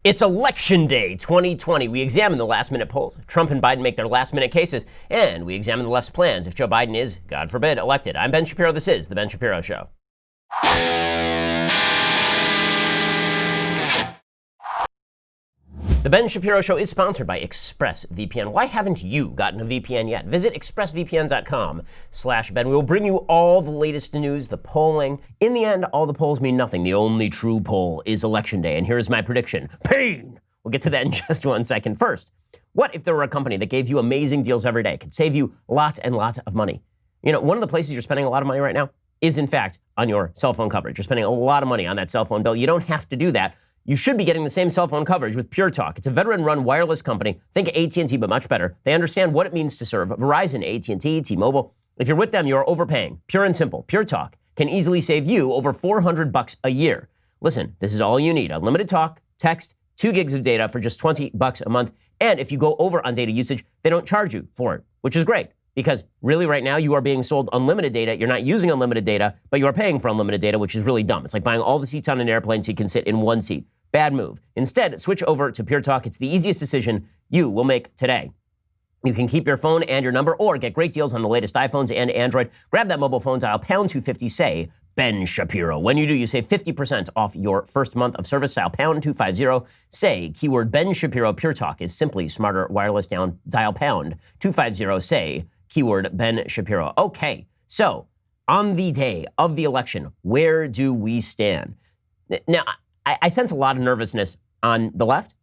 It's Election Day 2020. We examine the last-minute polls. Trump and Biden make their last-minute cases, and we examine the left's plans if Joe Biden is, God forbid, elected. I'm Ben Shapiro. This is The Ben Shapiro Show. The Ben Shapiro Show is sponsored by ExpressVPN. Why haven't you gotten a VPN yet? Visit expressvpn.com/Ben. We will bring you all the latest news, the polling. In the end, all the polls mean nothing. The only true poll is Election Day. And here's my prediction. Pain! We'll get to that in just 1 second. First, what if there were a company that gave you amazing deals every day, could save you lots and lots of money? You know, one of the places you're spending a lot of money right now is, in fact, on your cell phone coverage. You're spending a lot of money on that cell phone bill. You don't have to do that. You should be getting the same cell phone coverage with Pure Talk. It's a veteran-run wireless company. Think AT&T, but much better. They understand what it means to serve Verizon, AT&T, T-Mobile. If you're with them, you're overpaying. Pure and simple. Pure Talk can easily save you over $400 a year. Listen, this is all you need. Unlimited talk, text, 2 gigs of data for just $20 a month. And if you go over on data usage, they don't charge you for it, which is great. Because really right now you are being sold unlimited data. You're not using unlimited data, but you are paying for unlimited data, which is really dumb. It's like buying all the seats on an airplane so you can sit in one seat. Bad move. Instead, switch over to Pure Talk. It's the easiest decision you will make today. You can keep your phone and your number or get great deals on the latest iPhones and Android. Grab that mobile phone, dial pound 250, say Ben Shapiro. When you do, you save 50% off your first month of service. Dial pound 250, say keyword Ben Shapiro. Pure Talk is simply smarter wireless. Dial pound 250, say keyword Ben Shapiro. Okay, so on the day of the election, where do we stand? Now, I sense a lot of nervousness on the left.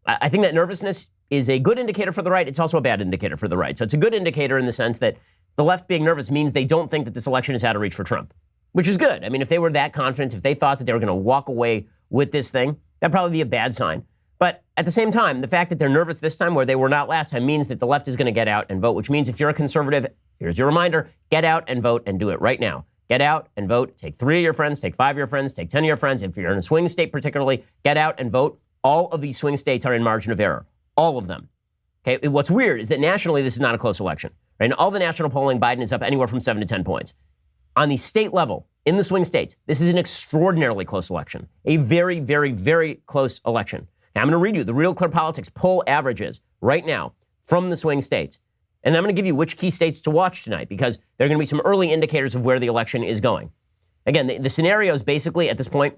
I think that nervousness is a good indicator for the right. It's also a bad indicator for the right. So it's a good indicator in the sense that the left being nervous means they don't think that this election is out of reach for Trump, which is good. I mean, if they were that confident, if they thought that they were going to walk away with this thing, that'd probably be a bad sign. But at the same time, the fact that they're nervous this time where they were not last time means that the left is going to get out and vote, which means if you're a conservative, here's your reminder, get out and vote and do it right now. Get out and vote. Take 3 of your friends, take 5 of your friends, take 10 of your friends. If you're in a swing state particularly, get out and vote. All of these swing states are in margin of error. All of them. Okay. What's weird is that nationally, this is not a close election. Right? In all the national polling, Biden is up anywhere from 7 to 10 points. On the state level, in the swing states, this is an extraordinarily close election. A very, very, very close election. Now, I'm going to read you the Real Clear Politics poll averages right now from the swing states. And I'm going to give you which key states to watch tonight because there are going to be some early indicators of where the election is going. Again, the scenarios basically at this point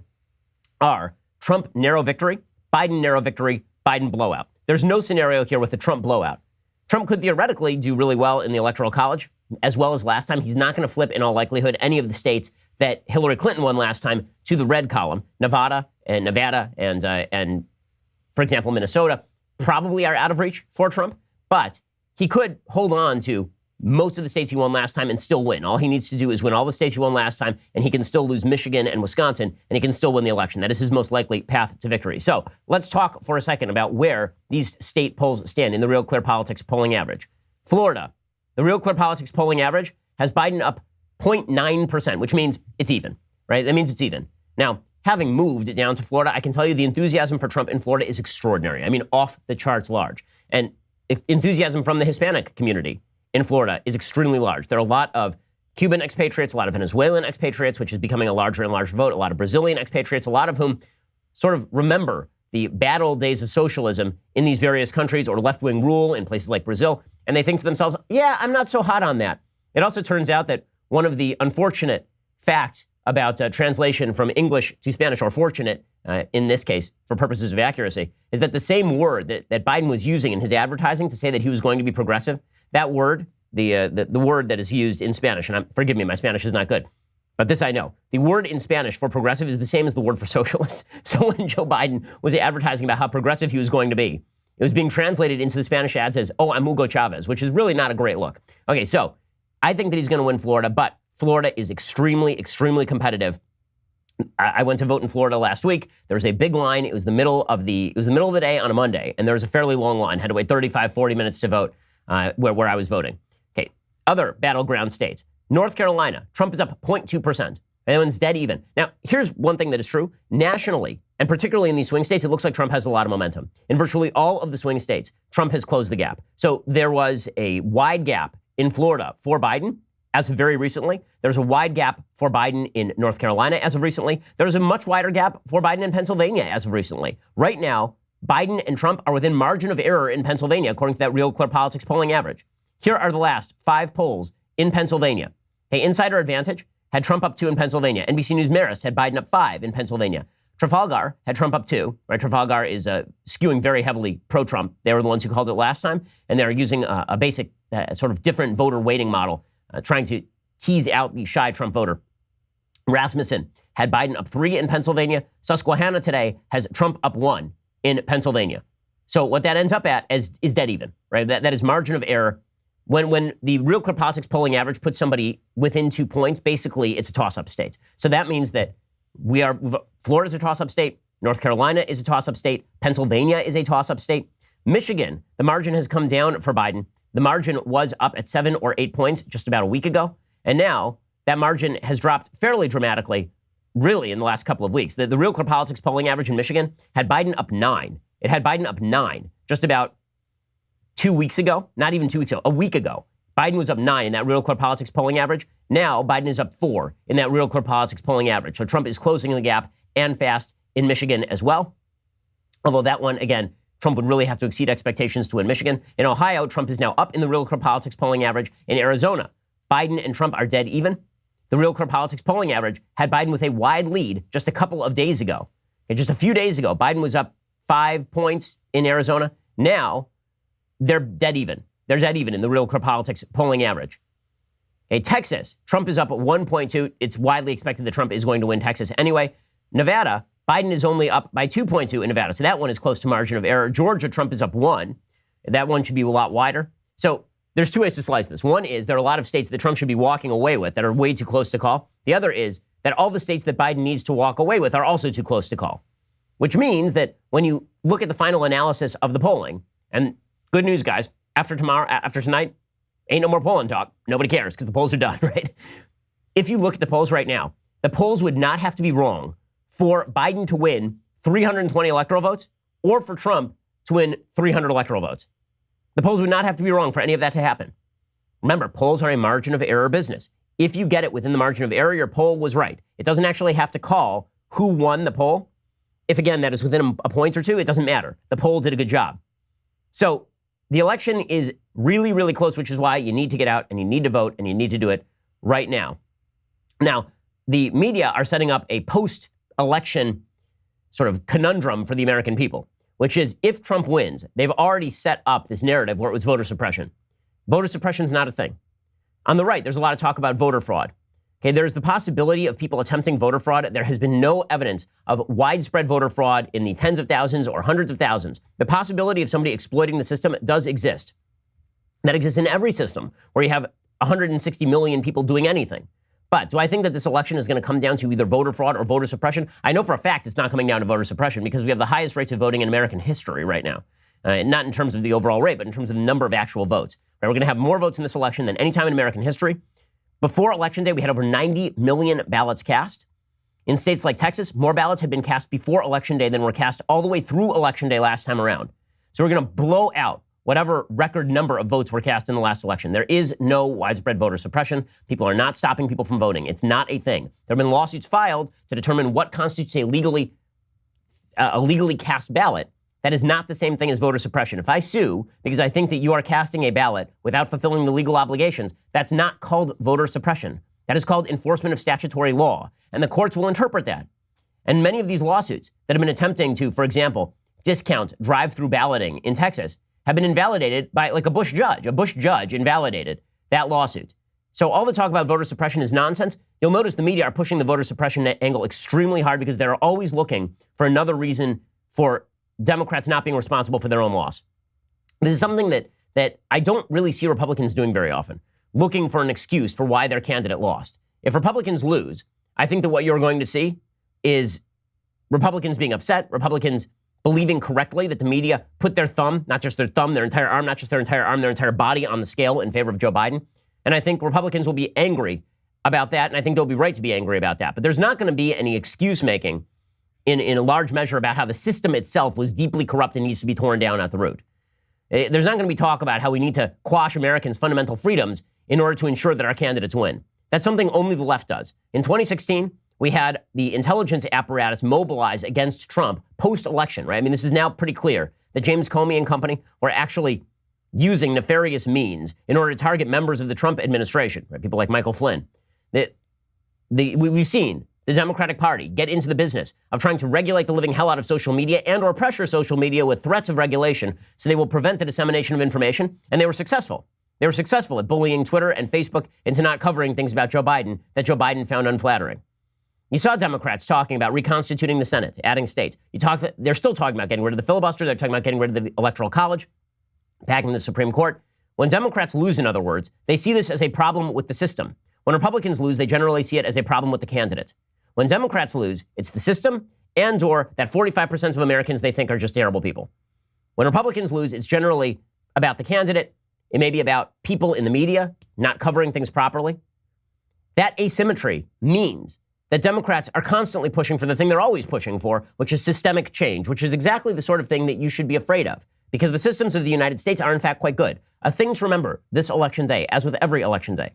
are Trump narrow victory, Biden narrow victory, Biden blowout. There's no scenario here with the Trump blowout. Trump could theoretically do really well in the Electoral College, as well as last time. He's not going to flip, in all likelihood, any of the states that Hillary Clinton won last time to the red column. Nevada, and, for example, Minnesota probably are out of reach for Trump, but he could hold on to most of the states he won last time and still win. All he needs to do is win all the states he won last time, and he can still lose Michigan and Wisconsin, and he can still win the election. That is his most likely path to victory. So let's talk for a second about where these state polls stand in the Real Clear Politics polling average. Florida, the Real Clear Politics polling average has Biden up 0.9%, which means it's even, right? That means it's even. Now, having moved down to Florida, I can tell you the enthusiasm for Trump in Florida is extraordinary. I mean, off the charts large. And enthusiasm from the Hispanic community in Florida is extremely large. There are a lot of Cuban expatriates, a lot of Venezuelan expatriates, which is becoming a larger and larger vote, a lot of Brazilian expatriates, a lot of whom sort of remember the bad old days of socialism in these various countries or left-wing rule in places like Brazil, and they think to themselves, yeah, I'm not so hot on that. It also turns out that one of the unfortunate facts about translation from English to Spanish, or fortunate in this case, for purposes of accuracy, is that the same word that Biden was using in his advertising to say that he was going to be progressive, that word, the word that is used in Spanish, and forgive me, my Spanish is not good, but this I know. The word in Spanish for progressive is the same as the word for socialist. So when Joe Biden was advertising about how progressive he was going to be, it was being translated into the Spanish ads as, oh, I'm Hugo Chavez, which is really not a great look. Okay, so I think that he's going to win Florida, but Florida is extremely, extremely competitive. I went to vote in Florida last week. There was a big line. It was the middle of the day on a Monday, and there was a fairly long line. Had to wait 35, 40 minutes to vote where I was voting. Okay, other battleground states. North Carolina, Trump is up 0.2%. Everyone's dead even. Now, here's one thing that is true. Nationally, and particularly in these swing states, it looks like Trump has a lot of momentum. In virtually all of the swing states, Trump has closed the gap. So there was a wide gap in Florida for Biden. As of very recently, there's a wide gap for Biden in North Carolina as of recently. There's a much wider gap for Biden in Pennsylvania as of recently. Right now, Biden and Trump are within margin of error in Pennsylvania, according to that Real Clear Politics polling average. Here are the last 5 polls in Pennsylvania. Hey, Insider Advantage had Trump up 2 in Pennsylvania. NBC News Marist had Biden up 5 in Pennsylvania. Trafalgar had Trump up 2, right? Trafalgar is skewing very heavily pro-Trump. They were the ones who called it last time, and they're using a basic sort of different voter weighting model, trying to tease out the shy Trump voter. Rasmussen had Biden up 3 in Pennsylvania. Susquehanna today has Trump up 1 in Pennsylvania. So what that ends up at is dead even, right? That is margin of error. When the Real Clear Politics polling average puts somebody within 2 points, basically it's a toss-up state. So that means that Florida's a toss-up state, North Carolina is a toss-up state, Pennsylvania is a toss-up state. Michigan, the margin has come down for Biden. The margin was up at 7 or 8 points just about a week ago. And now that margin has dropped fairly dramatically, really, in the last couple of weeks. The Real Clear Politics polling average in Michigan had Biden up 9. It had Biden up 9 just about 2 weeks ago, not even 2 weeks ago, a week ago. Biden was up 9 in that Real Clear Politics polling average. Now Biden is up 4 in that Real Clear Politics polling average. So Trump is closing the gap and fast in Michigan as well. Although that one, again, Trump would really have to exceed expectations to win Michigan. In Ohio, Trump is now up in the Real Clear Politics polling average. In Arizona, Biden and Trump are dead even. The Real Clear Politics polling average had Biden with a wide lead just a couple of days ago. Just a few days ago, Biden was up 5 points in Arizona. Now they're dead even. They're dead even in the Real Clear Politics polling average. Okay, Texas, Trump is up at 1.2. It's widely expected that Trump is going to win Texas anyway. Nevada, Biden is only up by 2.2 in Nevada. So that one is close to margin of error. Georgia, Trump is up 1. That one should be a lot wider. So there's 2 ways to slice this. One is there are a lot of states that Trump should be walking away with that are way too close to call. The other is that all the states that Biden needs to walk away with are also too close to call, which means that when you look at the final analysis of the polling, and good news, guys, after tonight, ain't no more polling talk. Nobody cares because the polls are done, right? If you look at the polls right now, the polls would not have to be wrong for Biden to win 320 electoral votes or for Trump to win 300 electoral votes. The polls would not have to be wrong for any of that to happen. Remember, polls are a margin of error business. If you get it within the margin of error, your poll was right. It doesn't actually have to call who won the poll. If, again, that is within a point or two, it doesn't matter. The poll did a good job. So the election is really, really close, which is why you need to get out and you need to vote and you need to do it right now. Now, the media are setting up a post-election sort of conundrum for the American people, which is if Trump wins, they've already set up this narrative where it was voter suppression. Voter suppression is not a thing. On the right, there's a lot of talk about voter fraud. Okay, there's the possibility of people attempting voter fraud. There has been no evidence of widespread voter fraud in the tens of thousands or hundreds of thousands. The possibility of somebody exploiting the system does exist. That exists in every system where you have 160 million people doing anything. But do I think that this election is going to come down to either voter fraud or voter suppression? I know for a fact it's not coming down to voter suppression because we have the highest rates of voting in American history right now. Not in terms of the overall rate, but in terms of the number of actual votes. Right? We're going to have more votes in this election than any time in American history. Before Election Day, we had over 90 million ballots cast. In states like Texas, more ballots had been cast before Election Day than were cast all the way through Election Day last time around. So we're going to blow out whatever record number of votes were cast in the last election. There is no widespread voter suppression. People are not stopping people from voting. It's not a thing. There have been lawsuits filed to determine what constitutes a legally cast ballot. That is not the same thing as voter suppression. If I sue because I think that you are casting a ballot without fulfilling the legal obligations, that's not called voter suppression. That is called enforcement of statutory law. And the courts will interpret that. And many of these lawsuits that have been attempting to, for example, discount drive-through balloting in Texas have been invalidated by like a Bush judge. A Bush judge invalidated that lawsuit. So all the talk about voter suppression is nonsense. You'll notice the media are pushing the voter suppression angle extremely hard because they're always looking for another reason for Democrats not being responsible for their own loss. This is something that I don't really see Republicans doing very often, looking for an excuse for why their candidate lost. If Republicans lose, I think that what you're going to see is Republicans being upset, Republicans believing correctly that the media put their thumb, not just their thumb, their entire arm, not just their entire arm, their entire body on the scale in favor of Joe Biden. And I think Republicans will be angry about that, and I think they'll be right to be angry about that. But there's not going to be any excuse making in a large measure about how the system itself was deeply corrupt and needs to be torn down at the root. There's not going to be talk about how we need to quash Americans' fundamental freedoms in order to ensure that our candidates win. That's something only the left does. In 2016, we had the intelligence apparatus mobilize against Trump post-election, right? I mean, this is now pretty clear that James Comey and company were actually using nefarious means in order to target members of the Trump administration, right? People like Michael Flynn. We've seen the Democratic Party get into the business of trying to regulate the living hell out of social media and or pressure social media with threats of regulation so they will prevent the dissemination of information, and they were successful. They were successful at bullying Twitter and Facebook into not covering things about Joe Biden that Joe Biden found unflattering. You saw Democrats talking about reconstituting the Senate, adding states. They're still talking about getting rid of the filibuster. They're talking about getting rid of the Electoral College, packing the Supreme Court. When Democrats lose, in other words, they see this as a problem with the system. When Republicans lose, they generally see it as a problem with the candidate. When Democrats lose, it's the system and or that 45% of Americans they think are just terrible people. When Republicans lose, it's generally about the candidate. It may be about people in the media not covering things properly. That asymmetry means that Democrats are constantly pushing for the thing they're always pushing for, which is systemic change, which is exactly the sort of thing that you should be afraid of, because the systems of the United States are in fact quite good. A thing to remember this election day, as with every election day,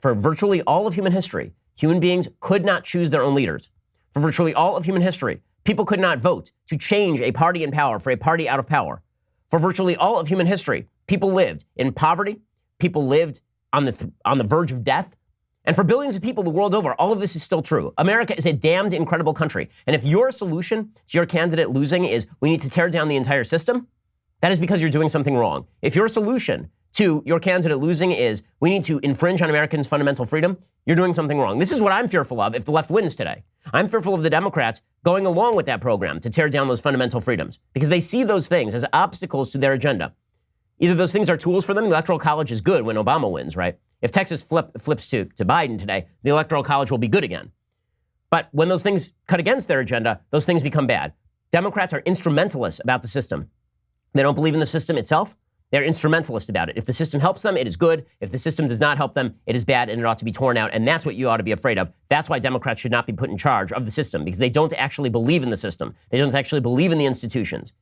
for virtually all of human history, human beings could not choose their own leaders. For virtually all of human history, people could not vote to change a party in power for a party out of power. For virtually all of human history, people lived in poverty, people lived on the verge of death. And for billions of people the world over, all of this is still true. America is a damned incredible country. And if your solution to your candidate losing is we need to tear down the entire system, that is because you're doing something wrong. If your solution to your candidate losing is we need to infringe on Americans' fundamental freedom, you're doing something wrong. This is what I'm fearful of if the left wins today. I'm fearful of the Democrats going along with that program to tear down those fundamental freedoms because they see those things as obstacles to their agenda. Either those things are tools for them. The Electoral College is good when Obama wins, right? If Texas flips to Biden today, the Electoral College will be good again. But when those things cut against their agenda, those things become bad. Democrats are instrumentalists about the system. They don't believe in the system itself. They're instrumentalist about it. If the system helps them, it is good. If the system does not help them, it is bad and it ought to be torn out. And that's what you ought to be afraid of. That's why Democrats should not be put in charge of the system, because they don't actually believe in the system. They don't actually believe in the institutions.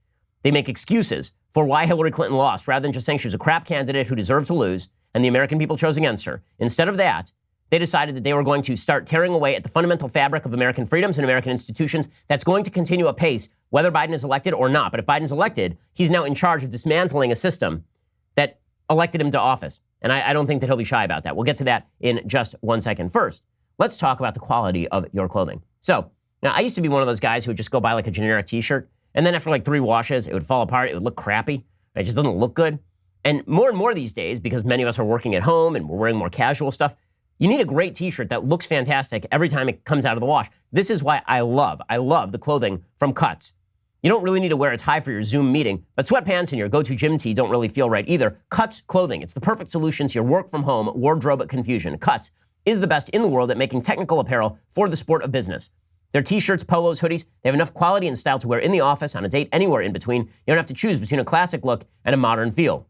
They make excuses for why Hillary Clinton lost rather than just saying she was a crap candidate who deserved to lose and the American people chose against her. Instead of that, they decided that they were going to start tearing away at the fundamental fabric of American freedoms and American institutions. That's going to continue apace whether Biden is elected or not. But if Biden's elected, he's now in charge of dismantling a system that elected him to office. And I don't think that he'll be shy about that. We'll get to that in just 1 second. First, let's talk about the quality of your clothing. So, now I used to be one of those guys who would just go buy like a generic t-shirt, and then after like 3 washes, it would fall apart, it would look crappy, it just doesn't look good. And more these days, because many of us are working at home and we're wearing more casual stuff, you need a great t-shirt that looks fantastic every time it comes out of the wash. This is why I love the clothing from Cuts. You don't really need to wear a tie for your Zoom meeting, but sweatpants and your go-to gym tee don't really feel right either. Cuts clothing. It's the perfect solution to your work from home wardrobe confusion. Cuts is the best in the world at making technical apparel for the sport of business. Their t-shirts, polos, hoodies, they have enough quality and style to wear in the office, on a date, anywhere in between. You don't have to choose between a classic look and a modern feel.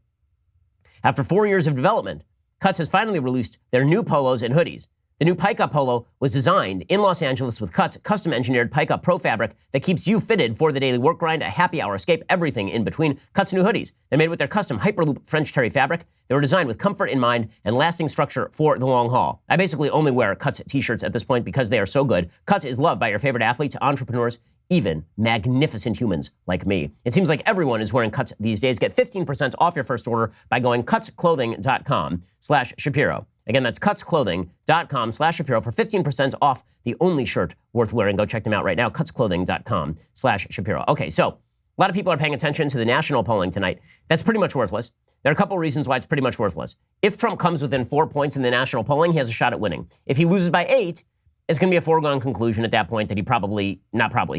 After 4 years of development, Cuts has finally released their new polos and hoodies. The new Pike Up Polo was designed in Los Angeles with Cuts' custom-engineered Pike Up Pro fabric that keeps you fitted for the daily work grind, a happy hour escape, everything in between. Cuts' new hoodies. They're made with their custom Hyperloop French terry fabric. They were designed with comfort in mind and lasting structure for the long haul. I basically only wear Cuts t-shirts at this point because they are so good. Cuts is loved by your favorite athletes, entrepreneurs, even magnificent humans like me. It seems like everyone is wearing Cuts these days. Get 15% off your first order by going cutsclothing.com/Shapiro. Again, that's cutsclothing.com/Shapiro for 15% off the only shirt worth wearing. Go check them out right now, cutsclothing.com/Shapiro. Okay, so a lot of people are paying attention to the national polling tonight. That's pretty much worthless. There are a couple reasons why it's pretty much worthless. If Trump comes within 4 points in the national polling, he has a shot at winning. If he loses by 8, it's going to be a foregone conclusion at that point that he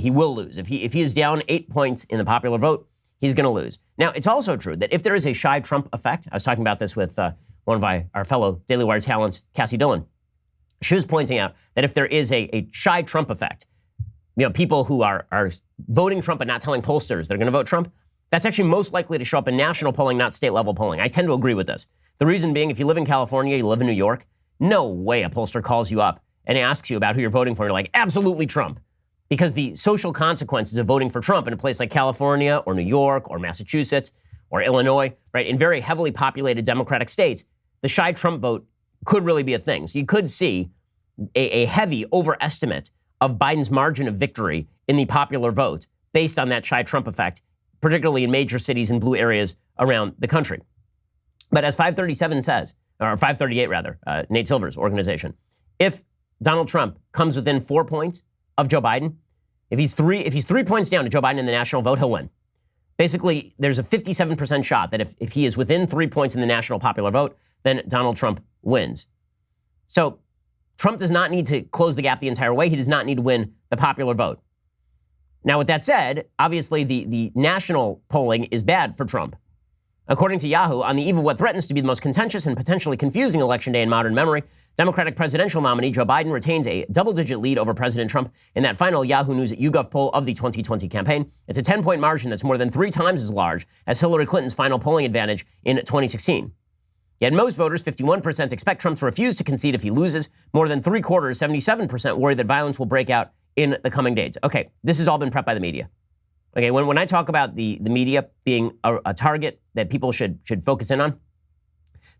will lose. If he is down 8 points in the popular vote, he's going to lose. Now, it's also true that if there is a shy Trump effect, I was talking about this with one of our fellow Daily Wire talents, Cassie Dillon. She was pointing out that if there is a shy Trump effect, people who are voting Trump but not telling pollsters they're going to vote Trump, that's actually most likely to show up in national polling, not state-level polling. I tend to agree with this. The reason being, if you live in California, you live in New York, no way a pollster calls you up and asks you about who you're voting for. You're like, absolutely Trump. Because the social consequences of voting for Trump in a place like California or New York or Massachusetts or Illinois, right, in very heavily populated Democratic states, the shy Trump vote could really be a thing. So you could see a heavy overestimate of Biden's margin of victory in the popular vote based on that shy Trump effect, particularly in major cities and blue areas around the country. But as 537 says, or 538 rather, Nate Silver's organization, if Donald Trump comes within 4 points of Joe Biden, if he's 3 points down to Joe Biden in the national vote, he'll win. Basically, there's a 57% shot that if he is within 3 points in the national popular vote, then Donald Trump wins. So Trump does not need to close the gap the entire way. He does not need to win the popular vote. Now, with that said, obviously the national polling is bad for Trump. According to Yahoo, on the eve of what threatens to be the most contentious and potentially confusing election day in modern memory, Democratic presidential nominee Joe Biden retains a double-digit lead over President Trump in that final Yahoo News YouGov poll of the 2020 campaign. It's a 10-point margin that's more than 3 times as large as Hillary Clinton's final polling advantage in 2016. Yet most voters, 51%, expect Trump to refuse to concede if he loses. More than 3/4, 77%, worry that violence will break out in the coming days. Okay, this has all been prepped by the media. Okay, when I talk about the media being a target that people should focus in on,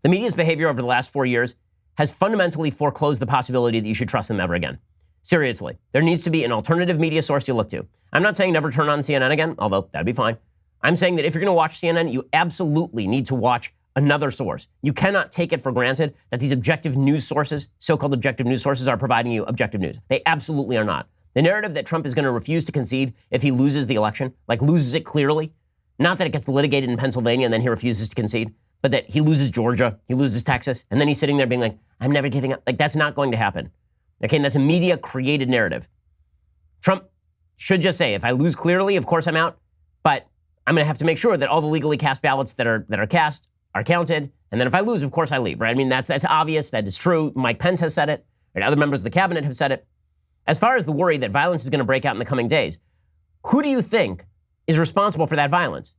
the media's behavior over the last 4 years has fundamentally foreclosed the possibility that you should trust them ever again. Seriously, there needs to be an alternative media source you look to. I'm not saying never turn on CNN again, although that'd be fine. I'm saying that if you're going to watch CNN, you absolutely need to watch another source. You cannot take it for granted that these objective news sources, so-called objective news sources, are providing you objective news. They absolutely are not. The narrative that Trump is going to refuse to concede if he loses the election, like loses it clearly, not that it gets litigated in Pennsylvania and then he refuses to concede, but that he loses Georgia, he loses Texas, and then he's sitting there being like, I'm never giving up. Like, that's not going to happen. Okay, and that's a media-created narrative. Trump should just say, if I lose clearly, of course I'm out, but I'm going to have to make sure that all the legally cast ballots that are cast are counted, and then if I lose, of course I leave, right? I mean, that's obvious, that is true. Mike Pence has said it, and other members of the cabinet have said it. As far as the worry that violence is going to break out in the coming days, who do you think is responsible for that violence?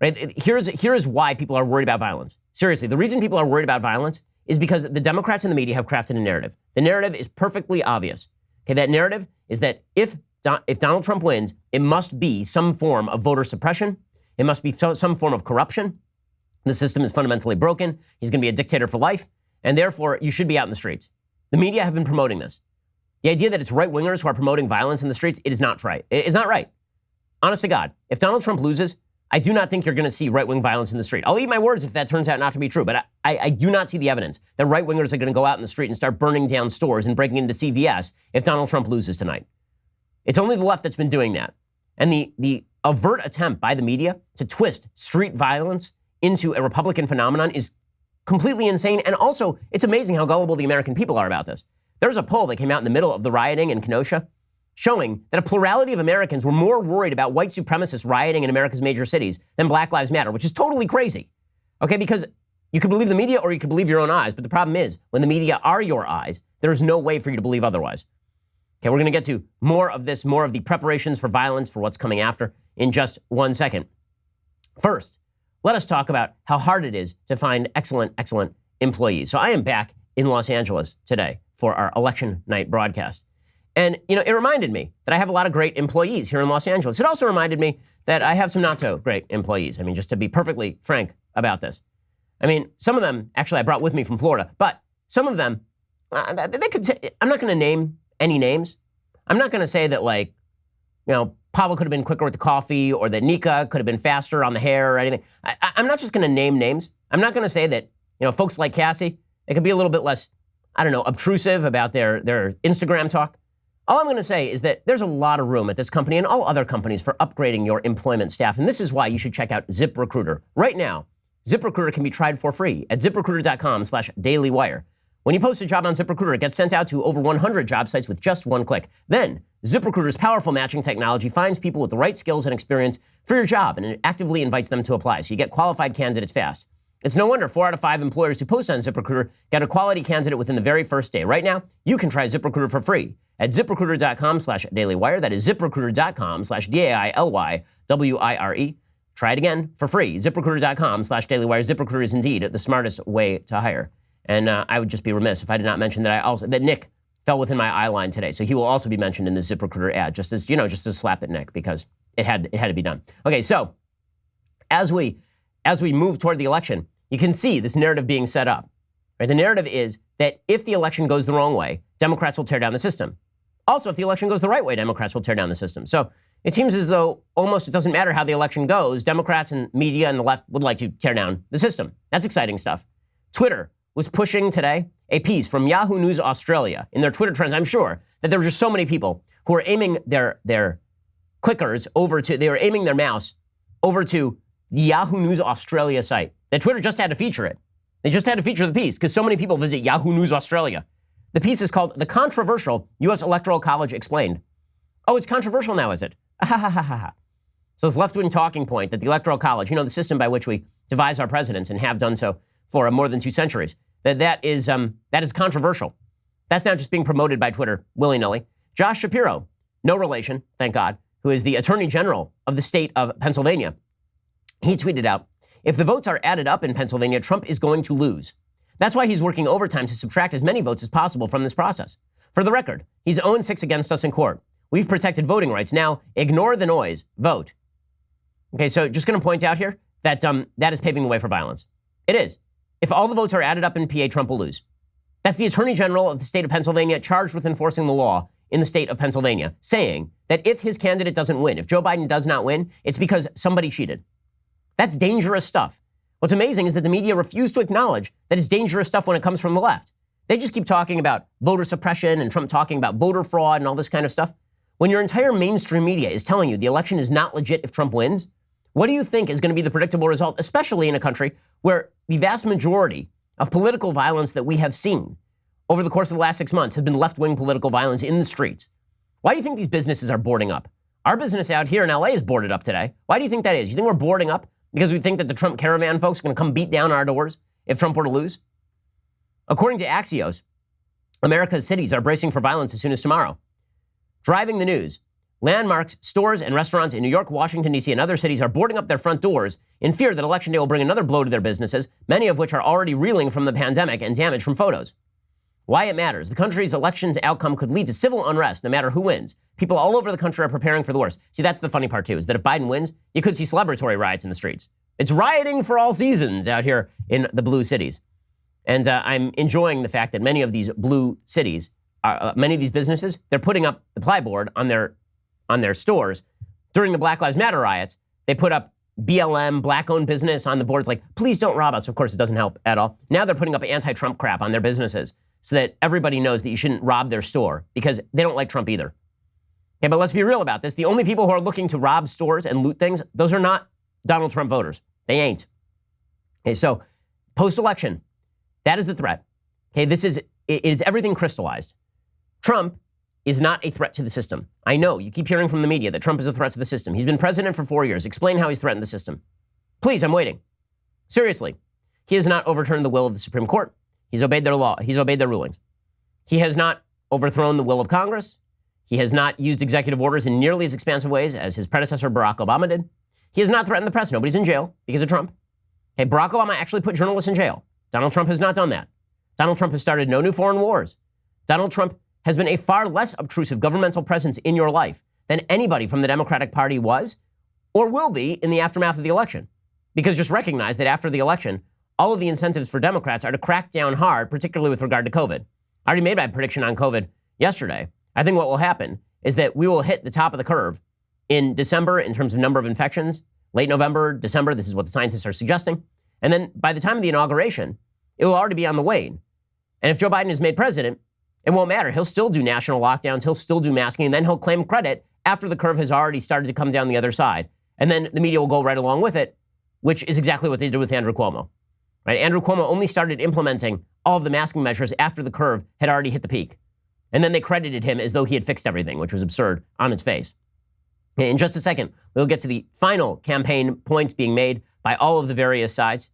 Right? Here is why people are worried about violence. Seriously, the reason people are worried about violence is because the Democrats and the media have crafted a narrative. The narrative is perfectly obvious. Okay, that narrative is that if Donald Trump wins, it must be some form of voter suppression. It must be some form of corruption. The system is fundamentally broken. He's going to be a dictator for life, and therefore you should be out in the streets. The media have been promoting this. The idea that it's right-wingers who are promoting violence in the streets, it is not right. It is not right. Honest to God, if Donald Trump loses, I do not think you're going to see right-wing violence in the street. I'll eat my words if that turns out not to be true, but I do not see the evidence that right-wingers are going to go out in the street and start burning down stores and breaking into CVS if Donald Trump loses tonight. It's only the left that's been doing that. And the overt attempt by the media to twist street violence into a Republican phenomenon is completely insane. And also, it's amazing how gullible the American people are about this. There's a poll that came out in the middle of the rioting in Kenosha showing that a plurality of Americans were more worried about white supremacists rioting in America's major cities than Black Lives Matter, which is totally crazy. Okay, because you could believe the media or you could believe your own eyes. But the problem is, when the media are your eyes, there's no way for you to believe otherwise. Okay, we're going to get to more of this, more of the preparations for violence, for what's coming after, in just 1 second. First, let us talk about how hard it is to find excellent employees. So I am back in Los Angeles today for our election night broadcast. And, it reminded me that I have a lot of great employees here in Los Angeles. It also reminded me that I have some not so great employees. I mean, just to be perfectly frank about this. I mean, some of them, actually, I brought with me from Florida, but some of them, they could say, I'm not going to name any names. I'm not going to say that, Pablo could have been quicker with the coffee or that Nika could have been faster on the hair or anything. I'm not just going to name names. I'm not going to say that, folks like Cassie, they could be a little bit less, obtrusive about their Instagram talk. All I'm going to say is that there's a lot of room at this company and all other companies for upgrading your employment staff. And this is why you should check out ZipRecruiter. Right now, ZipRecruiter can be tried for free at ZipRecruiter.com/dailywire. When you post a job on ZipRecruiter, it gets sent out to over 100 job sites with just one click. Then, ZipRecruiter's powerful matching technology finds people with the right skills and experience for your job, and it actively invites them to apply, so you get qualified candidates fast. It's no wonder 4 out of 5 employers who post on ZipRecruiter get a quality candidate within the very first day. Right now, you can try ZipRecruiter for free at ZipRecruiter.com/dailywire. That is ZipRecruiter.com/DAILYWIRE. Try it again for free. ZipRecruiter.com/dailywire. ZipRecruiter is indeed the smartest way to hire. And I would just be remiss if I did not mention that Nick fell within my eye line today. So he will also be mentioned in the ZipRecruiter ad, just as a slap at Nick, because it had to be done. Okay, so as we move toward the election, you can see this narrative being set up. Right? The narrative is that if the election goes the wrong way, Democrats will tear down the system. Also, if the election goes the right way, Democrats will tear down the system. So it seems as though almost it doesn't matter how the election goes. Democrats and media and the left would like to tear down the system. That's exciting stuff. Twitter was pushing today a piece from Yahoo News Australia in their Twitter trends. I'm sure that there were just so many people who were aiming their clickers over to, they were aiming their mouse over to the Yahoo News Australia site. That Twitter just had to feature it. They just had to feature the piece because so many people visit Yahoo News Australia. The piece is called The Controversial U.S. Electoral College Explained. Oh, it's controversial now, is it? So this left-wing talking point that the Electoral College, the system by which we devise our presidents and have done so for more than 2 centuries, that is controversial. That's now just being promoted by Twitter willy-nilly. Josh Shapiro, no relation, thank God, who is the Attorney General of the state of Pennsylvania, he tweeted out, if the votes are added up in Pennsylvania, Trump is going to lose. That's why he's working overtime to subtract as many votes as possible from this process. For the record, he's 0-6 against us in court. We've protected voting rights. Now, ignore the noise. Vote. Okay, so just going to point out here that that is paving the way for violence. It is. If all the votes are added up in PA, Trump will lose. That's the Attorney General of the state of Pennsylvania charged with enforcing the law in the state of Pennsylvania, saying that if his candidate doesn't win, if Joe Biden does not win, it's because somebody cheated. That's dangerous stuff. What's amazing is that the media refuse to acknowledge that it's dangerous stuff when it comes from the left. They just keep talking about voter suppression and Trump talking about voter fraud and all this kind of stuff. When your entire mainstream media is telling you the election is not legit if Trump wins, what do you think is going to be the predictable result, especially in a country where the vast majority of political violence that we have seen over the course of the last 6 months has been left-wing political violence in the streets? Why do you think these businesses are boarding up? Our business out here in LA is boarded up today. Why do you think that is? You think we're boarding up because we think that the Trump caravan folks are going to come beat down our doors if Trump were to lose? According to Axios, America's cities are bracing for violence as soon as tomorrow. Driving the news, landmarks, stores, and restaurants in New York, Washington, D.C., and other cities are boarding up their front doors in fear that Election Day will bring another blow to their businesses, many of which are already reeling from the pandemic and damage from photos. Why it matters. The country's election's outcome could lead to civil unrest no matter who wins. People all over the country are preparing for the worst. See, that's the funny part, too, is that if Biden wins, you could see celebratory riots in the streets. It's rioting for all seasons out here in the blue cities. And I'm enjoying the fact that many of these blue cities, many of these businesses, they're putting up the plyboard on their stores. During the Black Lives Matter riots, they put up BLM, black-owned business on the boards like, please don't rob us. Of course, it doesn't help at all. Now they're putting up anti-Trump crap on their businesses so that everybody knows that you shouldn't rob their store because they don't like Trump either. Okay, but let's be real about this. The only people who are looking to rob stores and loot things, those are not Donald Trump voters. They ain't. Okay, so post-election, that is the threat. Okay, it is everything crystallized. Trump is not a threat to the system. I know you keep hearing from the media that Trump is a threat to the system. He's been president for 4 years. Explain how he's threatened the system. Please, I'm waiting. Seriously, he has not overturned the will of the Supreme Court. He's obeyed their law. He's obeyed their rulings. He has not overthrown the will of Congress. He has not used executive orders in nearly as expansive ways as his predecessor, Barack Obama, did. He has not threatened the press. Nobody's in jail because of Trump. Hey, Barack Obama actually put journalists in jail. Donald Trump has not done that. Donald Trump has started no new foreign wars. Donald Trump has been a far less obtrusive governmental presence in your life than anybody from the Democratic Party was or will be in the aftermath of the election. Because just recognize that after the election, all of the incentives for Democrats are to crack down hard, particularly with regard to COVID. I already made my prediction on COVID yesterday. I think what will happen is that we will hit the top of the curve in December in terms of number of infections, late November, December, this is what the scientists are suggesting. And then by the time of the inauguration, it will already be on the wane. And if Joe Biden is made president, it won't matter. He'll still do national lockdowns. He'll still do masking. And then he'll claim credit after the curve has already started to come down the other side. And then the media will go right along with it, which is exactly what they did with Andrew Cuomo. Right? Andrew Cuomo only started implementing all of the masking measures after the curve had already hit the peak. And then they credited him as though he had fixed everything, which was absurd on its face. In just a second, we'll get to the final campaign points being made by all of the various sides.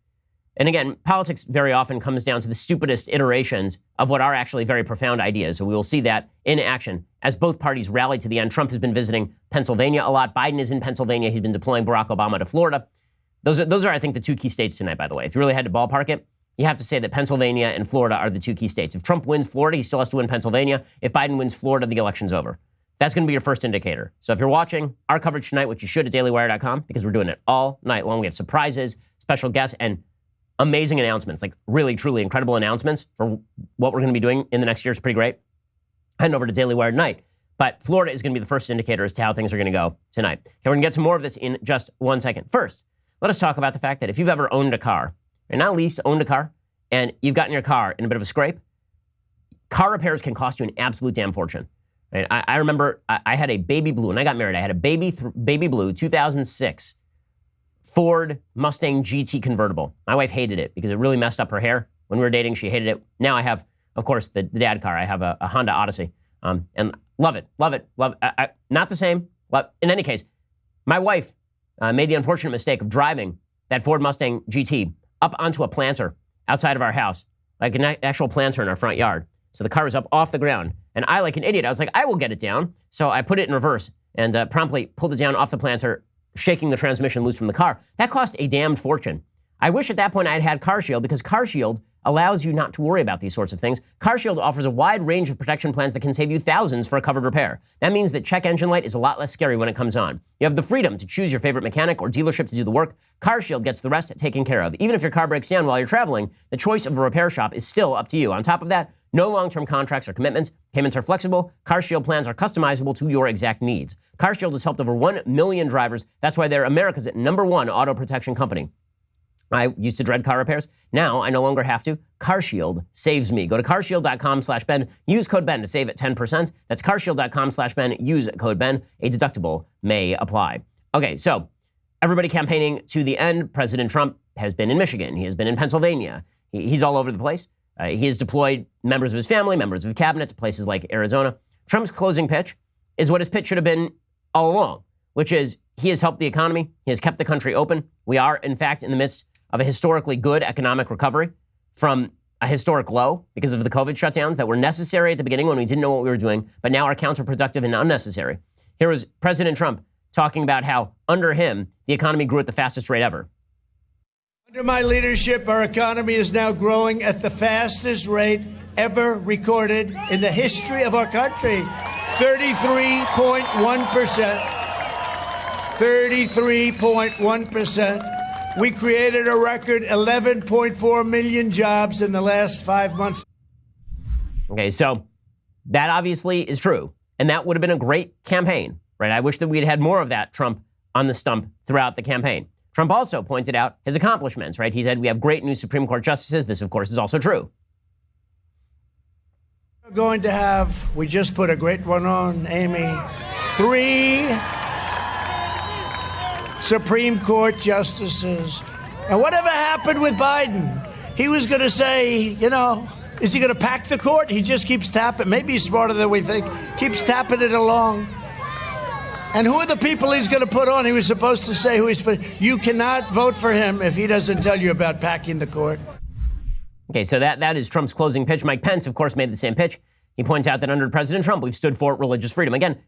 And again, politics very often comes down to the stupidest iterations of what are actually very profound ideas. So we will see that in action as both parties rally to the end. Trump has been visiting Pennsylvania a lot. Biden is in Pennsylvania. He's been deploying Barack Obama to Florida. Those are, I think, the two key states tonight, by the way. If you really had to ballpark it, you have to say that Pennsylvania and Florida are the two key states. If Trump wins Florida, he still has to win Pennsylvania. If Biden wins Florida, the election's over. That's going to be your first indicator. So if you're watching our coverage tonight, which you should at dailywire.com, because we're doing it all night long. We have surprises, special guests, and amazing announcements, like really, truly incredible announcements for what we're going to be doing in the next year. Is pretty great. Heading over to Daily Wire tonight. But Florida is going to be the first indicator as to how things are going to go tonight. Okay, we're going to get to more of this in just 1 second. First, let us talk about the fact that if you've ever owned a car, or not least owned a car, and you've gotten your car in a bit of a scrape, car repairs can cost you an absolute damn fortune. Right? I remember I had a baby blue. When I got married, I had a baby blue 2006 Ford Mustang GT convertible. My wife hated it because it really messed up her hair. When we were dating, she hated it. Now I have, of course, the dad car. I have a Honda Odyssey. And love it. Not the same. But in any case, my wife made the unfortunate mistake of driving that Ford Mustang GT up onto a planter outside of our house, like an actual planter in our front yard. So the car was up off the ground. And I, like an idiot, I was like, I will get it down. So I put it in reverse and promptly pulled it down off the planter, shaking the transmission loose from the car. That cost a damned fortune. I wish at that point I had had CarShield, because CarShield allows you not to worry about these sorts of things. CarShield offers a wide range of protection plans that can save you thousands for a covered repair. That means that check engine light is a lot less scary when it comes on. You have the freedom to choose your favorite mechanic or dealership to do the work. CarShield gets the rest taken care of. Even if your car breaks down while you're traveling, the choice of a repair shop is still up to you. On top of that, no long-term contracts or commitments. Payments are flexible. CarShield plans are customizable to your exact needs. CarShield has helped over 1 million drivers. That's why they're America's #1 auto protection company. I used to dread car repairs. Now I no longer have to. CarShield saves me. Go to carshield.com/Ben. Use code Ben to save at 10%. That's carshield.com/Ben. Use code Ben. A deductible may apply. Okay, so everybody campaigning to the end. President Trump has been in Michigan. He has been in Pennsylvania. He's all over the place. He has deployed members of his family, members of his cabinet to places like Arizona. Trump's closing pitch is what his pitch should have been all along, which is he has helped the economy. He has kept the country open. We are, in fact, in the midst of a historically good economic recovery from a historic low because of the COVID shutdowns that were necessary at the beginning when we didn't know what we were doing, but now are counterproductive and unnecessary. Here was President Trump talking about how under him, the economy grew at the fastest rate ever. Under my leadership, our economy is now growing at the fastest rate ever recorded in the history of our country. 33.1%. 33.1%. We created a record 11.4 million jobs in the last 5 months. Okay, so that obviously is true. And that would have been a great campaign, right? I wish that we'd had more of that Trump on the stump throughout the campaign. Trump also pointed out his accomplishments, right? He said we have great new Supreme Court justices. This, of course, is also true. We're going to have, we just put a great one on, Amy, 3 Supreme Court justices. And whatever happened with Biden? He was going to say, you know, is he going to pack the court? He just keeps tapping. Maybe he's smarter than we think. Keeps tapping it along. And who are the people he's going to put on? He was supposed to say who he's put. You cannot vote for him if he doesn't tell you about packing the court. Okay, so that is Trump's closing pitch. Mike Pence, of course, made the same pitch. He points out that under President Trump, we've stood for religious freedom. Again,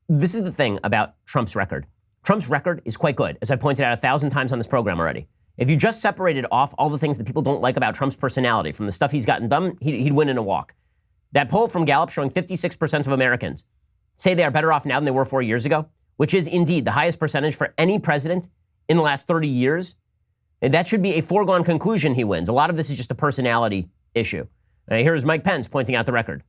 this is the thing about Trump's record. Trump's record is quite good, as I pointed out 1,000 times on this program already. If you just separated off all the things that people don't like about Trump's personality from the stuff he's gotten done, he'd win in a walk. That poll from Gallup showing 56% of Americans say they are better off now than they were 4 years ago, which is indeed the highest percentage for any president in the last 30 years. And that should be a foregone conclusion he wins. A lot of this is just a personality issue. Here's Mike Pence pointing out the record.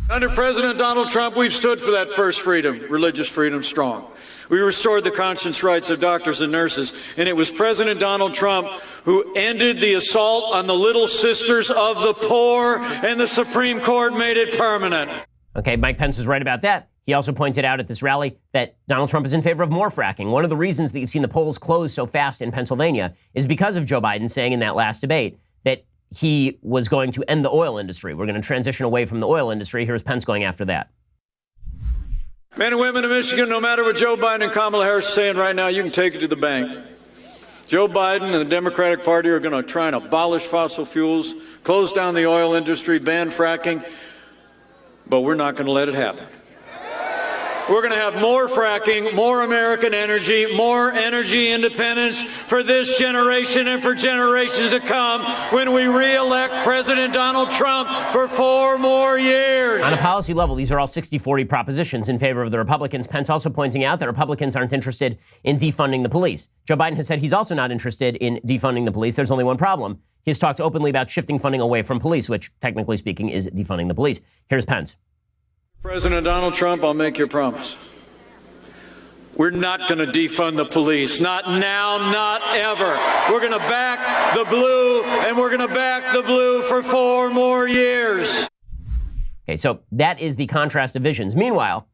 Under President Donald Trump, we've stood for that first freedom, religious freedom, strong. We restored the conscience rights of doctors and nurses, and it was President Donald Trump who ended the assault on the little sisters of the poor, and the Supreme Court made it permanent. Okay, Mike Pence was right about that. He also pointed out at this rally that Donald Trump is in favor of more fracking. One of the reasons that you've seen the polls close so fast in Pennsylvania is because of Joe Biden saying in that last debate that he was going to end the oil industry. We're going to transition away from the oil industry. Here's Pence going after that. Men and women of Michigan, no matter what Joe Biden and Kamala Harris are saying right now, you can take it to the bank. Joe Biden and the Democratic Party are going to try and abolish fossil fuels, close down the oil industry, ban fracking, but we're not going to let it happen. We're going to have more fracking, more American energy, more energy independence for this generation and for generations to come when we re-elect President Donald Trump for 4 more years. On a policy level, these are all 60-40 propositions in favor of the Republicans. Pence also pointing out that Republicans aren't interested in defunding the police. Joe Biden has said he's also not interested in defunding the police. There's only one problem. He's talked openly about shifting funding away from police, which, technically speaking, is defunding the police. Here's Pence. President Donald Trump, I'll make your promise. We're not going to defund the police. Not now, not ever. We're going to back the blue, and we're going to back the blue for 4 more years. Okay, so that is the contrast of visions. Meanwhile,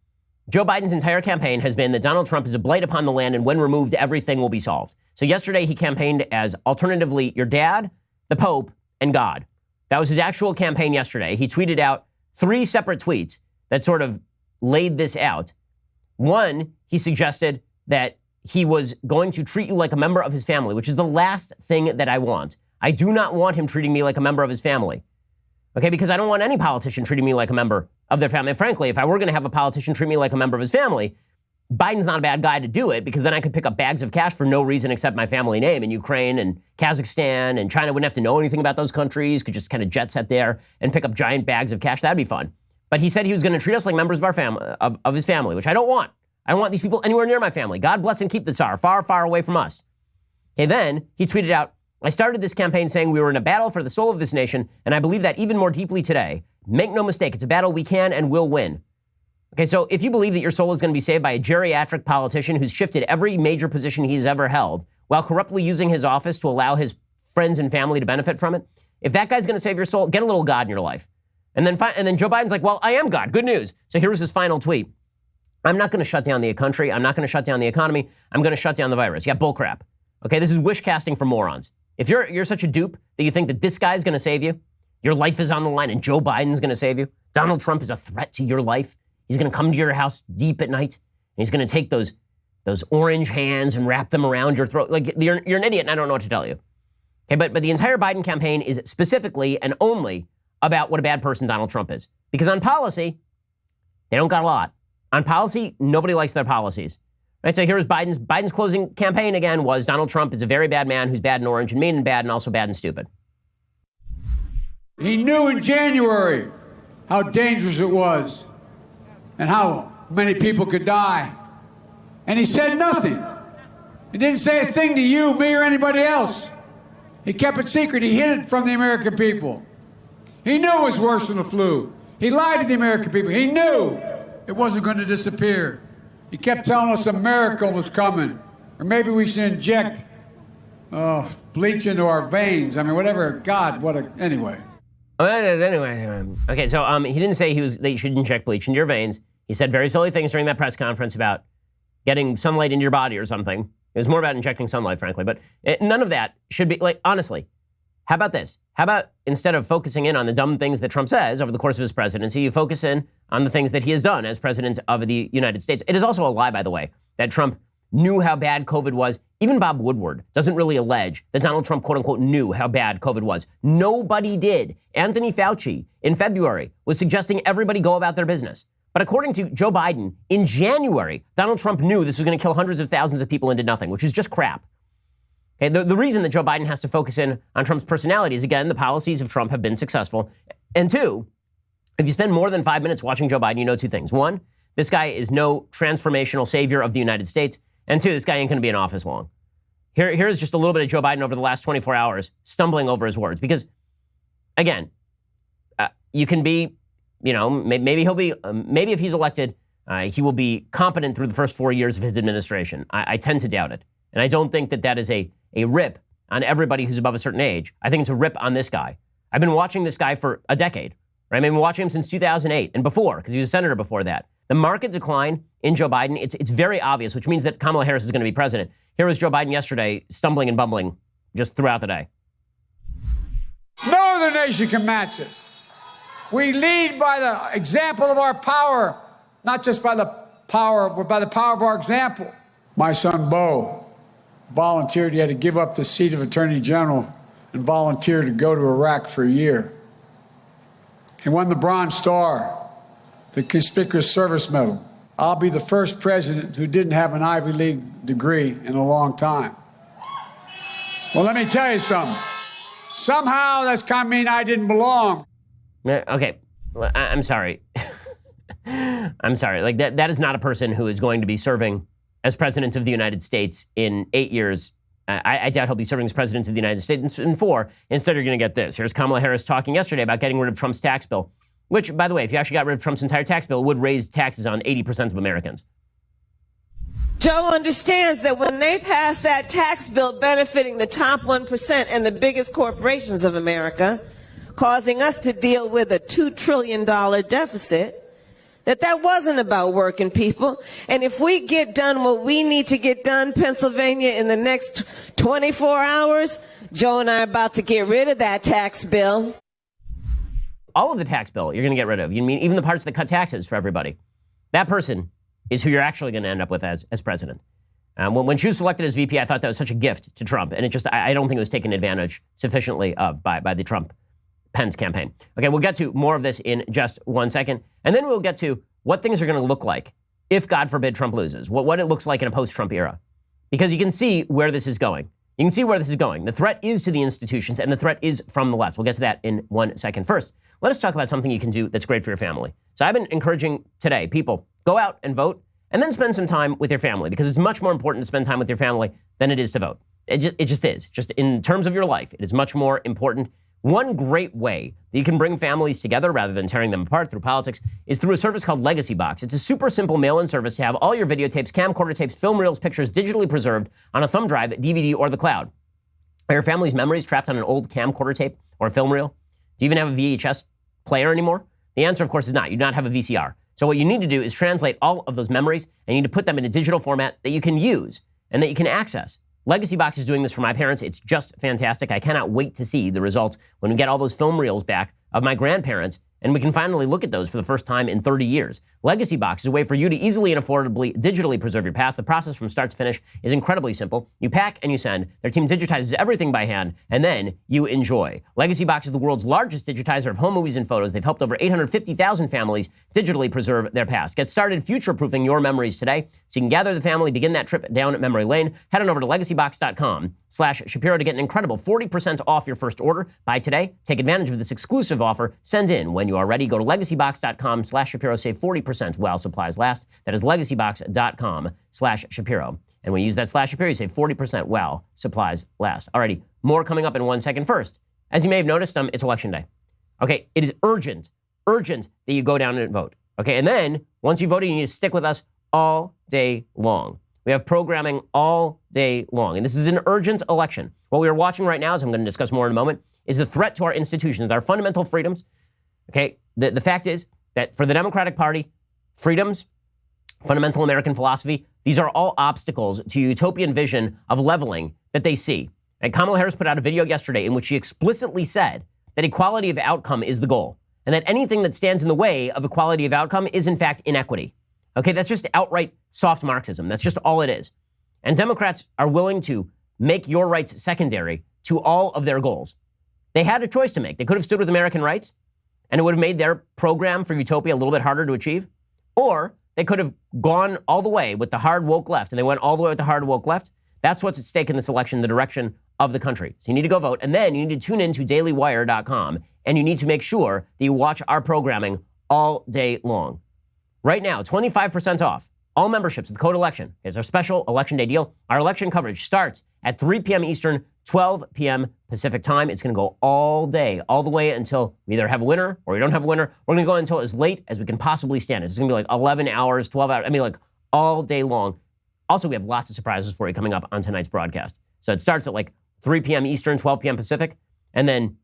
Joe Biden's entire campaign has been that Donald Trump is a blight upon the land, and when removed, everything will be solved. So yesterday, he campaigned as alternatively your dad, the Pope, and God. That was his actual campaign yesterday. He tweeted out 3 separate tweets that sort of laid this out. One, he suggested that he was going to treat you like a member of his family, which is the last thing that I want. I do not want him treating me like a member of his family. Okay, because I don't want any politician treating me like a member of their family. And frankly, if I were going to have a politician treat me like a member of his family, Biden's not a bad guy to do it, because then I could pick up bags of cash for no reason except my family name in Ukraine and Kazakhstan, and China wouldn't have to know anything about those countries, could just kind of jet set there and pick up giant bags of cash. That'd be fun. But he said he was going to treat us like members of our family, of his family, which I don't want. I don't want these people anywhere near my family. God bless and keep the Tsar, far, far away from us. Okay, then he tweeted out, I started this campaign saying we were in a battle for the soul of this nation, and I believe that even more deeply today. Make no mistake, it's a battle we can and will win. Okay, so if you believe that your soul is going to be saved by a geriatric politician who's shifted every major position he's ever held while corruptly using his office to allow his friends and family to benefit from it, if that guy's going to save your soul, get a little God in your life. And then Joe Biden's like, well, I am God. Good news. So here was his final tweet. I'm not going to shut down the country. I'm not going to shut down the economy. I'm going to shut down the virus. Yeah, bullcrap. Okay, this is wish casting for morons. If you're such a dupe that you think that this guy's going to save you, your life is on the line and Joe Biden's going to save you, Donald Trump is a threat to your life, he's going to come to your house deep at night, and he's going to take those orange hands and wrap them around your throat. Like, you're an idiot and I don't know what to tell you. Okay, but the entire Biden campaign is specifically and only about what a bad person Donald Trump is. Because on policy, they don't got a lot. On policy, nobody likes their policies. Right, so here's Biden's closing campaign again was Donald Trump is a very bad man who's bad and orange and mean and bad and also bad and stupid. He knew in January how dangerous it was and how many people could die. And he said nothing. He didn't say a thing to you, me, or anybody else. He kept it secret. He hid it from the American people. He knew it was worse than the flu. He lied to the American people. He knew it wasn't going to disappear. He kept telling us a miracle was coming. Or maybe we should inject bleach into our veins. I mean, whatever. God, anyway. Okay, so he didn't say that you should inject bleach into your veins. He said very silly things during that press conference about getting sunlight into your body or something. It was more about injecting sunlight, frankly. But none of that should be, like, honestly, how about this? How about instead of focusing in on the dumb things that Trump says over the course of his presidency, you focus in on the things that he has done as president of the United States. It is also a lie, by the way, that Trump knew how bad COVID was. Even Bob Woodward doesn't really allege that Donald Trump, quote unquote, knew how bad COVID was. Nobody did. Anthony Fauci in February was suggesting everybody go about their business. But according to Joe Biden, in January, Donald Trump knew this was going to kill hundreds of thousands of people and did nothing, which is just crap. Okay, the reason that Joe Biden has to focus in on Trump's personality is, again, the policies of Trump have been successful. And two, if you spend more than 5 minutes watching Joe Biden, you know 2 things. One, this guy is no transformational savior of the United States. And 2, this guy ain't going to be in office long. Here's just a little bit of Joe Biden over the last 24 hours, stumbling over his words. Because, again, you can be, maybe he'll be, maybe if he's elected, he will be competent through the first 4 years of his administration. I tend to doubt it. And I don't think that is a rip on everybody who's above a certain age. I think it's a rip on this guy. I've been watching this guy for a decade, right? I've been watching him since 2008 and before, because he was a senator before that. The market decline in Joe Biden, it's very obvious, which means that Kamala Harris is going to be president. Here was Joe Biden yesterday, stumbling and bumbling just throughout the day. No other nation can match us. We lead by the example of our power, not just by the power, but by the power of our example. My son, Beau, volunteered. He had to give up the seat of Attorney General and volunteered to go to Iraq for a year. He won the Bronze Star, the Conspicuous Service Medal. I'll be the first president who didn't have an Ivy League degree in a long time. Well, let me tell you something. Somehow that's kind of mean I didn't belong. Okay, I'm sorry. I'm sorry. Like that is not a person who is going to be serving as president of the United States in 8 years. I doubt he'll be serving as president of the United States in 4. Instead, you're going to get this. Here's Kamala Harris talking yesterday about getting rid of Trump's tax bill. which, by the way, if you actually got rid of Trump's entire tax bill, it would raise taxes on 80% of Americans. Joe understands that when they pass that tax bill benefiting the top 1% and the biggest corporations of America, causing us to deal with a $2 trillion deficit, that wasn't about working people. And if we get done what we need to get done, Pennsylvania, in the next 24 hours, Joe and I are about to get rid of that tax bill. All of the tax bill you're going to get rid of. You mean even the parts that cut taxes for everybody. That person is who you're actually going to end up with as president. When she was selected as VP, I thought that was such a gift to Trump. And I don't think it was taken advantage sufficiently of by the Trump-Pence campaign. Okay, we'll get to more of this in just 1 second. And then we'll get to what things are going to look like if, God forbid, Trump loses. What it looks like in a post-Trump era. Because you can see where this is going. You can see where this is going. The threat is to the institutions, and the threat is from the left. We'll get to that in 1 second. First, let us talk about something you can do that's great for your family. So I've been encouraging today, people, go out and vote, and then spend some time with your family, because it's much more important to spend time with your family than it is to vote. It just is. Just in terms of your life, it is much more important. One great way that you can bring families together rather than tearing them apart through politics is through a service called Legacy Box. It's a super simple mail-in service to have all your videotapes, camcorder tapes, film reels, pictures digitally preserved on a thumb drive, DVD, or the cloud. Are your family's memories trapped on an old camcorder tape or a film reel? Do you even have a VHS player anymore? The answer, of course, is not. You do not have a VCR. So what you need to do is translate all of those memories, and you need to put them in a digital format that you can use and that you can access. Legacy Box is doing this for my parents. It's just fantastic. I cannot wait to see the results when we get all those film reels back of my grandparents, and we can finally look at those for the first time in 30 years. Legacy Box is a way for you to easily and affordably digitally preserve your past. The process from start to finish is incredibly simple. You pack and you send. Their team digitizes everything by hand, and then you enjoy. Legacy Box is the world's largest digitizer of home movies and photos. They've helped over 850,000 families digitally preserve their past. Get started future-proofing your memories today so you can gather the family, begin that trip down memory lane. Head on over to legacybox.com/Shapiro to get an incredible 40% off your first order. Buy today. Take advantage of this exclusive offer. Send in when you are ready. Go to legacybox.com/Shapiro. Save 40% while supplies last. That is legacybox.com/Shapiro. And when you use that /Shapiro, you save 40% while supplies last. Alrighty, more coming up in 1 second. First, as you may have noticed, it's election day. Okay, it is urgent that you go down and vote. Okay, and then once you voted, you need to stick with us all day long. We have programming all day long. And this is an urgent election. What we are watching right now, as I'm going to discuss more in a moment, is a threat to our institutions, our fundamental freedoms. Okay, the fact is that for the Democratic Party, freedoms, fundamental American philosophy, these are all obstacles to utopian vision of leveling that they see. And Kamala Harris put out a video yesterday in which she explicitly said that equality of outcome is the goal, and that anything that stands in the way of equality of outcome is in fact inequity. Okay, that's just outright soft Marxism. That's just all it is. And Democrats are willing to make your rights secondary to all of their goals. They had a choice to make. They could have stood with American rights, and it would have made their program for utopia a little bit harder to achieve. Or they could have gone all the way with the hard woke left, and they went all the way with the hard woke left. That's what's at stake in this election, the direction of the country. So you need to go vote, and then you need to tune in to dailywire.com, and you need to make sure that you watch our programming all day long. Right now, 25% off all memberships with code ELECTION. It's our special Election Day deal. Our election coverage starts at 3 p.m. Eastern, 12 p.m. Pacific time. It's going to go all day, all the way until we either have a winner or we don't have a winner. We're going to go until as late as we can possibly stand it. It's going to be like 11 hours, 12 hours. I mean, like all day long. Also, we have lots of surprises for you coming up on tonight's broadcast. So it starts at like 3 p.m. Eastern, 12 p.m. Pacific. And then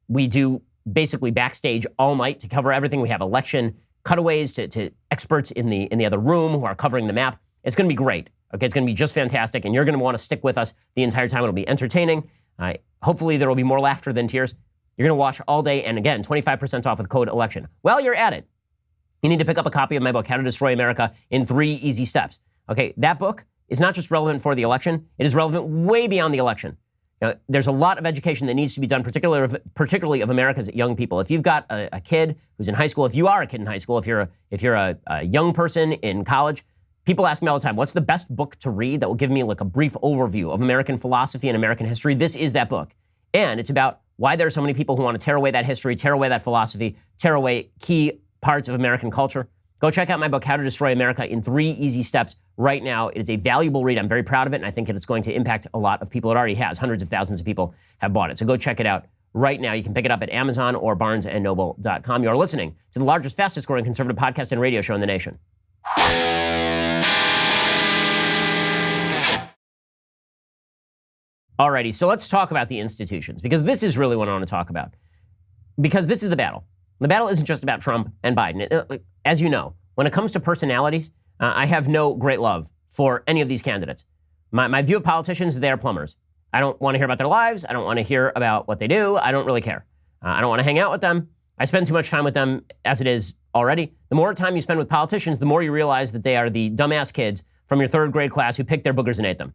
we do basically backstage all night to cover everything. We have election cutaways to experts in the other room who are covering the map. It's going to be great. Okay, it's going to be just fantastic, and you're going to want to stick with us the entire time. It'll be entertaining. Hopefully, there will be more laughter than tears. You're going to watch all day, and again, 25% off with code ELECTION. While you're at it, you need to pick up a copy of my book, How to Destroy America in 3 Easy Steps. Okay, that book is not just relevant for the election. It is relevant way beyond the election. Now, there's a lot of education that needs to be done, particularly of America's young people. If you've got a kid who's in high school, if you are a kid in high school, if you're a young person in college, people ask me all the time, what's the best book to read that will give me like a brief overview of American philosophy and American history? This is that book. And it's about why there are so many people who want to tear away that history, tear away that philosophy, tear away key parts of American culture. Go check out my book, How to Destroy America in 3 Easy Steps right now. It is a valuable read. I'm very proud of it, and I think it's going to impact a lot of people. It already has. Hundreds of thousands of people have bought it. So go check it out right now. You can pick it up at Amazon or barnesandnoble.com. You're listening to the largest, fastest growing conservative podcast and radio show in the nation. Alrighty, so let's talk about the institutions, because this is really what I want to talk about. Because this is the battle. The battle isn't just about Trump and Biden. As you know, when it comes to personalities, I have no great love for any of these candidates. My view of politicians, they are plumbers. I don't want to hear about their lives. I don't want to hear about what they do. I don't really care. I don't want to hang out with them. I spend too much time with them as it is already. The more time you spend with politicians, the more you realize that they are the dumbass kids from your third grade class who picked their boogers and ate them.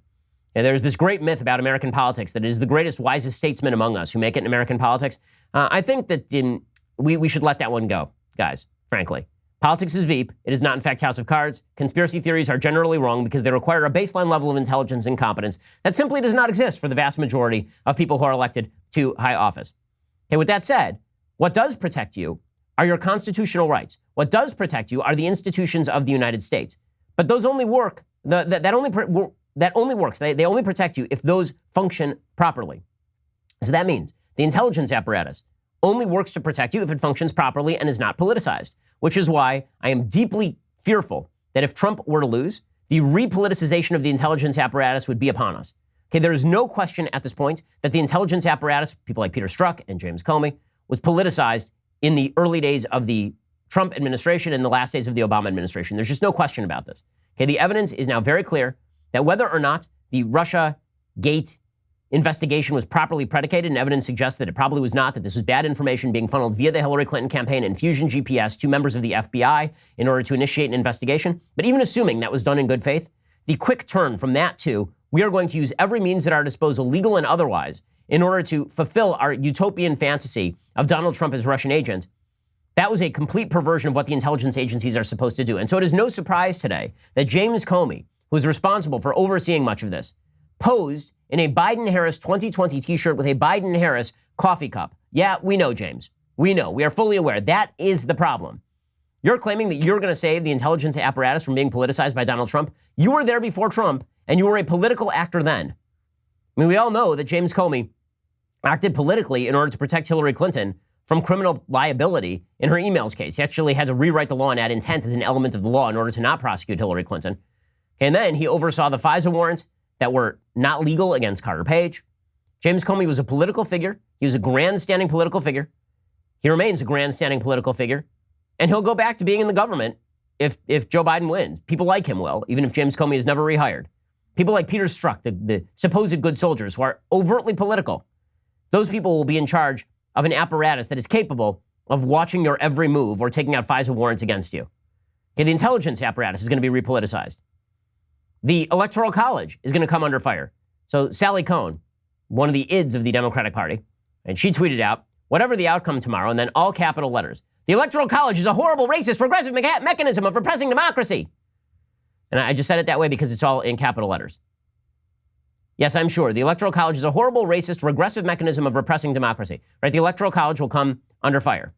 And there's this great myth about American politics that it is the greatest, wisest statesmen among us who make it in American politics. I think that we should let that one go, guys, frankly. Politics is Veep. It is not, in fact, House of Cards. Conspiracy theories are generally wrong because they require a baseline level of intelligence and competence that simply does not exist for the vast majority of people who are elected to high office. Okay, with that said, what does protect you are your constitutional rights. What does protect you are the institutions of the United States. But those only work, that only works. They only protect you if those function properly. So that means the intelligence apparatus only works to protect you if it functions properly and is not politicized, which is why I am deeply fearful that if Trump were to lose, the repoliticization of the intelligence apparatus would be upon us. Okay, there is no question at this point that the intelligence apparatus, people like Peter Strzok and James Comey, was politicized in the early days of the Trump administration and the last days of the Obama administration. There's just no question about this. Okay, the evidence is now very clear that whether or not the Russia Gate investigation was properly predicated, and evidence suggests that it probably was not, that this was bad information being funneled via the Hillary Clinton campaign and Fusion GPS to members of the FBI in order to initiate an investigation. But even assuming that was done in good faith, the quick turn from that to we are going to use every means at our disposal, legal and otherwise, in order to fulfill our utopian fantasy of Donald Trump as Russian agent, that was a complete perversion of what the intelligence agencies are supposed to do. And so it is no surprise today that James Comey, who is responsible for overseeing much of this, posed in a Biden-Harris 2020 t-shirt with a Biden-Harris coffee cup. Yeah, we know, James. We know. We are fully aware. That is the problem. You're claiming that you're going to save the intelligence apparatus from being politicized by Donald Trump. You were there before Trump, and you were a political actor then. I mean, we all know that James Comey acted politically in order to protect Hillary Clinton from criminal liability in her emails case. He actually had to rewrite the law and add intent as an element of the law in order to not prosecute Hillary Clinton. And then he oversaw the FISA warrants that were not legal against Carter Page. James Comey was a political figure. He was a grandstanding political figure. He remains a grandstanding political figure. And he'll go back to being in the government if Joe Biden wins. People like him will, even if James Comey is never rehired. People like Peter Strzok, the supposed good soldiers who are overtly political, those people will be in charge of an apparatus that is capable of watching your every move or taking out FISA warrants against you. Okay, the intelligence apparatus is going to be repoliticized. The Electoral College is going to come under fire. So Sally Cohn, one of the ids of the Democratic Party, and she tweeted out, whatever the outcome tomorrow, and then all capital letters, the Electoral College is a horrible, racist, regressive mechanism of repressing democracy. And I just said it that way because it's all in capital letters. Yes, I'm sure. The Electoral College is a horrible, racist, regressive mechanism of repressing democracy. Right? The Electoral College will come under fire.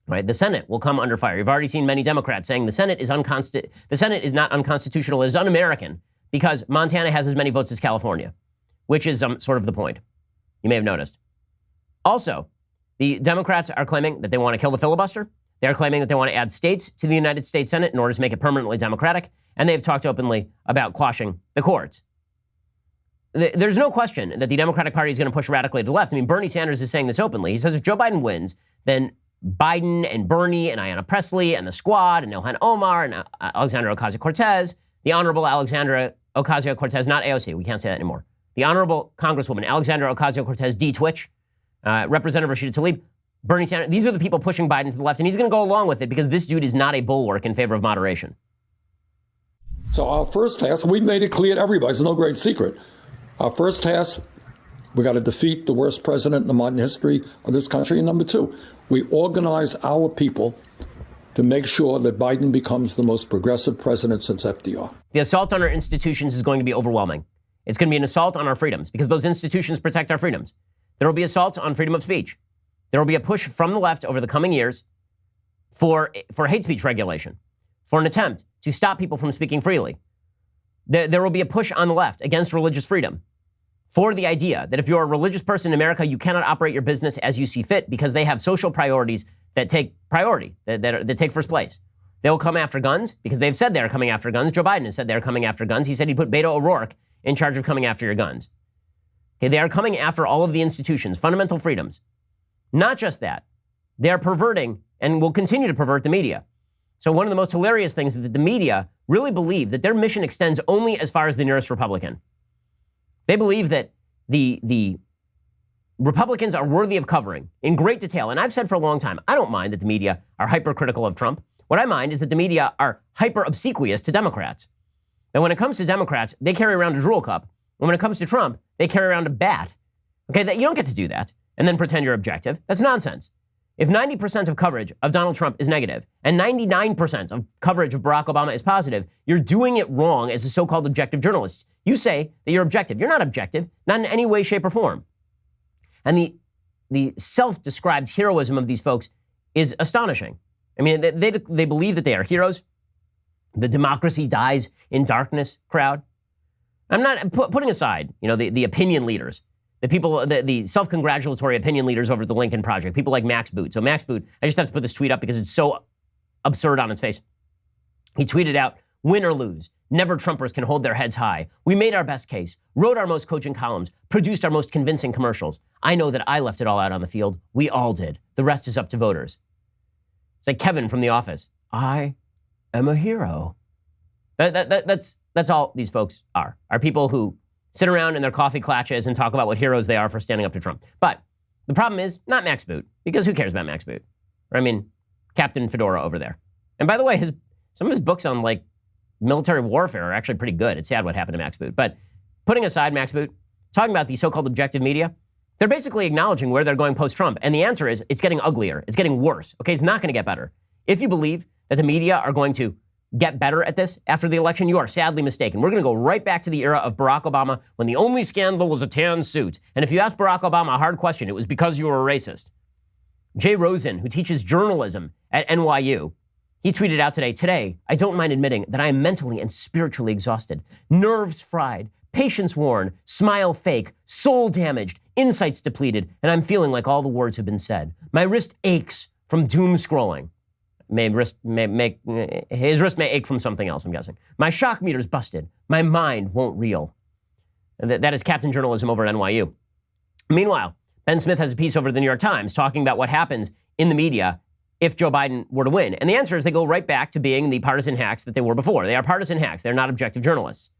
Right? The Senate will come under fire. You've already seen many Democrats saying the Senate is not unconstitutional, it is un-American because Montana has as many votes as California, which is sort of the point. You may have noticed. Also, the Democrats are claiming that they want to kill the filibuster. They are claiming that they want to add states to the United States Senate in order to make it permanently Democratic. And they've talked openly about quashing the courts. There's no question that the Democratic Party is going to push radically to the left. I mean, Bernie Sanders is saying this openly. He says if Joe Biden wins, then Biden and Bernie and Ayanna Pressley and the Squad and Ilhan Omar and Alexandra Ocasio-Cortez, the Honorable Alexandra Ocasio-Cortez, not AOC, we can't say that anymore. The Honorable Congresswoman Alexandra Ocasio-Cortez, D-Twitch, Representative Rashida Tlaib, Bernie Sanders, these are the people pushing Biden to the left, and he's going to go along with it because this dude is not a bulwark in favor of moderation. So our first task, we made it clear to everybody, it's no great secret. Our first task, we got to defeat the worst president in the modern history of this country. And number two, we organize our people to make sure that Biden becomes the most progressive president since FDR. The assault on our institutions is going to be overwhelming. It's going to be an assault on our freedoms because those institutions protect our freedoms. There will be assaults on freedom of speech. There will be a push from the left over the coming years for hate speech regulation, for an attempt to stop people from speaking freely. There will be a push on the left against religious freedom, for the idea that if you're a religious person in America, you cannot operate your business as you see fit because they have social priorities that take priority, that take first place. They'll come after guns because they've said they're coming after guns. Joe Biden has said they're coming after guns. He said he'd put Beto O'Rourke in charge of coming after your guns. Okay, they are coming after all of the institutions, fundamental freedoms. Not just that, they are perverting and will continue to pervert the media. So one of the most hilarious things is that the media really believe that their mission extends only as far as the nearest Republican. They believe that the Republicans are worthy of covering in great detail. And I've said for a long time, I don't mind that the media are hypercritical of Trump. What I mind is that the media are hyper obsequious to Democrats. And when it comes to Democrats, they carry around a drool cup. And when it comes to Trump, they carry around a bat. Okay, you don't get to do that and then pretend you're objective. That's nonsense. If 90% of coverage of Donald Trump is negative and 99% of coverage of Barack Obama is positive, you're doing it wrong as a so-called objective journalist. You say that you're objective. You're not objective, not in any way, shape, or form. And the self-described heroism of these folks is astonishing. I mean, they believe that they are heroes. The democracy dies in darkness crowd. I'm not putting aside, the opinion leaders, the people, the self-congratulatory opinion leaders over at the Lincoln Project, people like Max Boot. So Max Boot, I just have to put this tweet up because it's so absurd on its face. He tweeted out, "Win or lose, never Trumpers can hold their heads high. We made our best case, wrote our most cogent columns, produced our most convincing commercials. I know that I left it all out on the field. We all did. The rest is up to voters." It's like Kevin from The Office. I am a hero. That's all these folks are people who sit around in their coffee clutches and talk about what heroes they are for standing up to Trump. But the problem is not Max Boot, because who cares about Max Boot? Or, I mean, Captain Fedora over there. And by the way, some of his books on military warfare are actually pretty good. It's sad what happened to Max Boot. But putting aside Max Boot, talking about the so-called objective media, they're basically acknowledging where they're going post-Trump. And the answer is it's getting uglier. It's getting worse. Okay, it's not going to get better. If you believe that the media are going to get better at this after the election, you are sadly mistaken. We're going to go right back to the era of Barack Obama when the only scandal was a tan suit. And if you ask Barack Obama a hard question, it was because you were a racist. Jay Rosen, who teaches journalism at NYU, he tweeted out today, I don't mind admitting that I am mentally and spiritually exhausted, nerves fried, patience worn, smile fake, soul damaged, insights depleted, and I'm feeling like all the words have been said. My wrist aches from doom scrolling. His wrist may ache from something else, I'm guessing. My shock meter's busted. My mind won't reel. And that is Captain Journalism over at NYU. Meanwhile, Ben Smith has a piece over at the New York Times talking about what happens in the media if Joe Biden were to win. And the answer is they go right back to being the partisan hacks that they were before. They are partisan hacks. They're not objective journalists.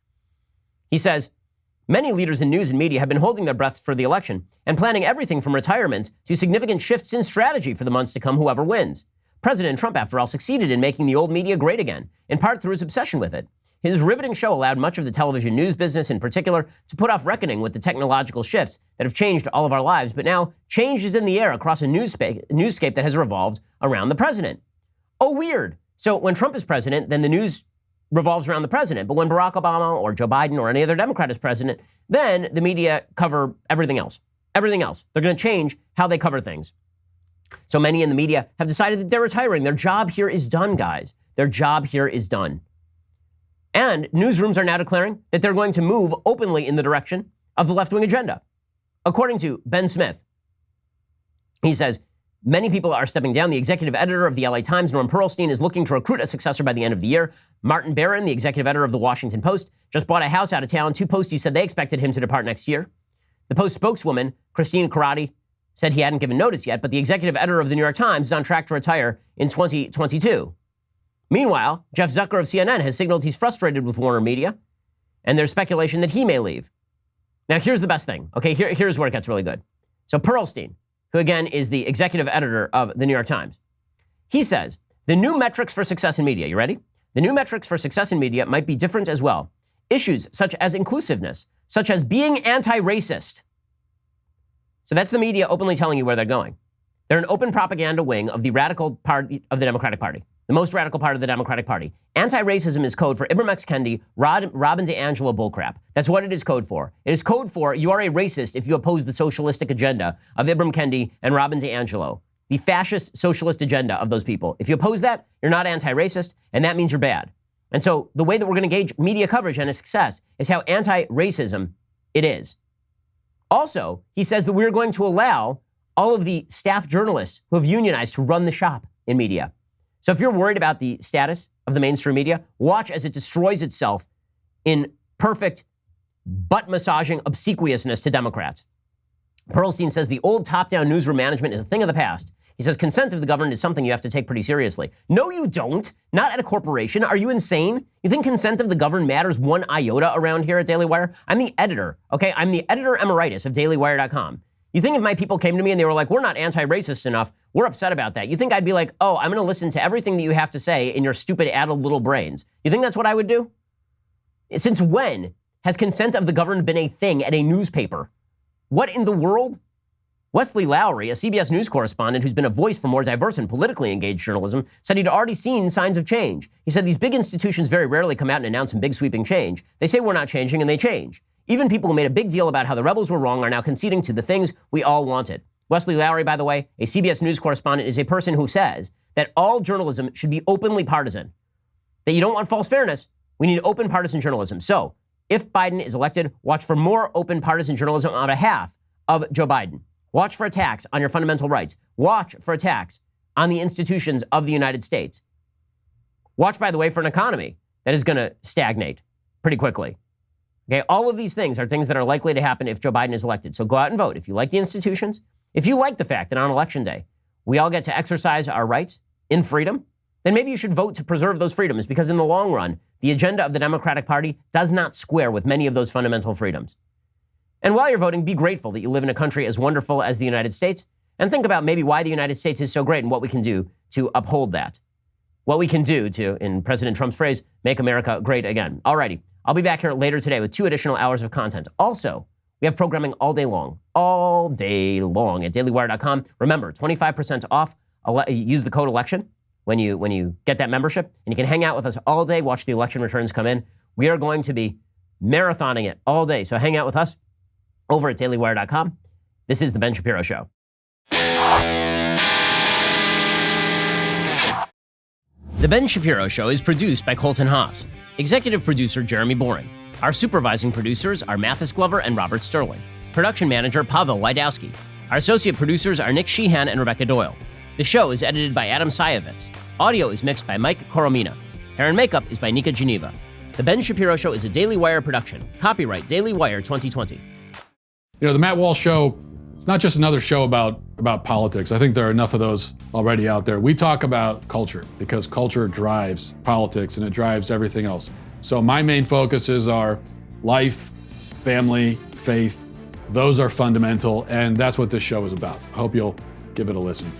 He says, many leaders in news and media have been holding their breaths for the election and planning everything from retirements to significant shifts in strategy for the months to come, whoever wins. President Trump, after all, succeeded in making the old media great again, in part through his obsession with it. His riveting show allowed much of the television news business in particular to put off reckoning with the technological shifts that have changed all of our lives, but now change is in the air across a newscape that has revolved around the president. Oh, weird. So when Trump is president, then the news revolves around the president. But when Barack Obama or Joe Biden or any other Democrat is president, then the media cover everything else. Everything else. They're going to change how they cover things. So many in the media have decided that they're retiring. Their job here is done, guys. Their job here is done. And newsrooms are now declaring that they're going to move openly in the direction of the left-wing agenda. According to Ben Smith, he says, many people are stepping down. The executive editor of the LA Times, Norm Pearlstein, is looking to recruit a successor by the end of the year. Martin Barron, the executive editor of the Washington Post, just bought a house out of town. 2 Posties said they expected him to depart next year. The Post spokeswoman, Christine Karate, said he hadn't given notice yet, but the executive editor of the New York Times is on track to retire in 2022. Meanwhile, Jeff Zucker of CNN has signaled he's frustrated with Warner Media, and there's speculation that he may leave. Now, here's the best thing. Okay, here's where it gets really good. So Pearlstein, who again is the executive editor of the New York Times, he says, the new metrics for success in media, you ready? The new metrics for success in media might be different as well. Issues such as inclusiveness, such as being anti-racist. So that's the media openly telling you where they're going. They're an open propaganda wing of the radical part of the Democratic Party, the most radical part of the Democratic Party. Anti-racism is code for Ibram X. Kendi, Robin DiAngelo bullcrap. That's what it is code for. It is code for you are a racist if you oppose the socialistic agenda of Ibram Kendi and Robin DiAngelo, the fascist socialist agenda of those people. If you oppose that, you're not anti-racist, and that means you're bad. And so the way that we're going to gauge media coverage and its success is how anti-racism it is. Also, he says that we're going to allow all of the staff journalists who have unionized to run the shop in media. So if you're worried about the status of the mainstream media, watch as it destroys itself in perfect butt-massaging obsequiousness to Democrats. Perlstein says the old top-down newsroom management is a thing of the past. He says consent of the governed is something you have to take pretty seriously. No, you don't. Not at a corporation. Are you insane? You think consent of the governed matters one iota around here at Daily Wire? I'm the editor, okay? I'm the editor emeritus of dailywire.com. You think if my people came to me and they were like, we're not anti-racist enough, we're upset about that. You think I'd be like, oh, I'm going to listen to everything that you have to say in your stupid addled little brains. You think that's what I would do? Since when has consent of the governed been a thing at a newspaper? What in the world? Wesley Lowery, a CBS News correspondent who's been a voice for more diverse and politically engaged journalism, said he'd already seen signs of change. He said these big institutions very rarely come out and announce some big sweeping change. They say we're not changing, and they change. Even people who made a big deal about how the rebels were wrong are now conceding to the things we all wanted. Wesley Lowery, by the way, a CBS News correspondent, is a person who says that all journalism should be openly partisan. That you don't want false fairness. We need open partisan journalism. So, if Biden is elected, watch for more open partisan journalism on behalf of Joe Biden. Watch for attacks on your fundamental rights. Watch for attacks on the institutions of the United States. Watch, by the way, for an economy that is going to stagnate pretty quickly. Okay, all of these things are things that are likely to happen if Joe Biden is elected. So go out and vote. If you like the institutions, if you like the fact that on Election Day, we all get to exercise our rights in freedom, then maybe you should vote to preserve those freedoms, because in the long run, the agenda of the Democratic Party does not square with many of those fundamental freedoms. And while you're voting, be grateful that you live in a country as wonderful as the United States, and think about maybe why the United States is so great and what we can do to uphold that. What we can do to, in President Trump's phrase, make America great again. Alrighty, I'll be back here later today with 2 additional hours of content. Also, we have programming all day long at dailywire.com. Remember, 25% off. Use the code ELECTION when you get that membership, and you can hang out with us all day, watch the election returns come in. We are going to be marathoning it all day, so hang out with us over at dailywire.com. This is The Ben Shapiro Show. The Ben Shapiro Show is produced by Colton Haas. Executive producer Jeremy Boring. Our supervising producers are Mathis Glover and Robert Sterling. Production manager Pavel Wydowski. Our associate producers are Nick Sheehan and Rebecca Doyle. The show is edited by Adam Sayevitz. Audio is mixed by Mike Coromina. Hair and makeup is by Nika Geneva. The Ben Shapiro Show is a Daily Wire production. Copyright Daily Wire 2020. You know, the Matt Walsh Show, it's not just another show about politics. I think there are enough of those already out there. We talk about culture because culture drives politics and it drives everything else. So my main focuses are life, family, faith. Those are fundamental, and that's what this show is about. I hope you'll give it a listen.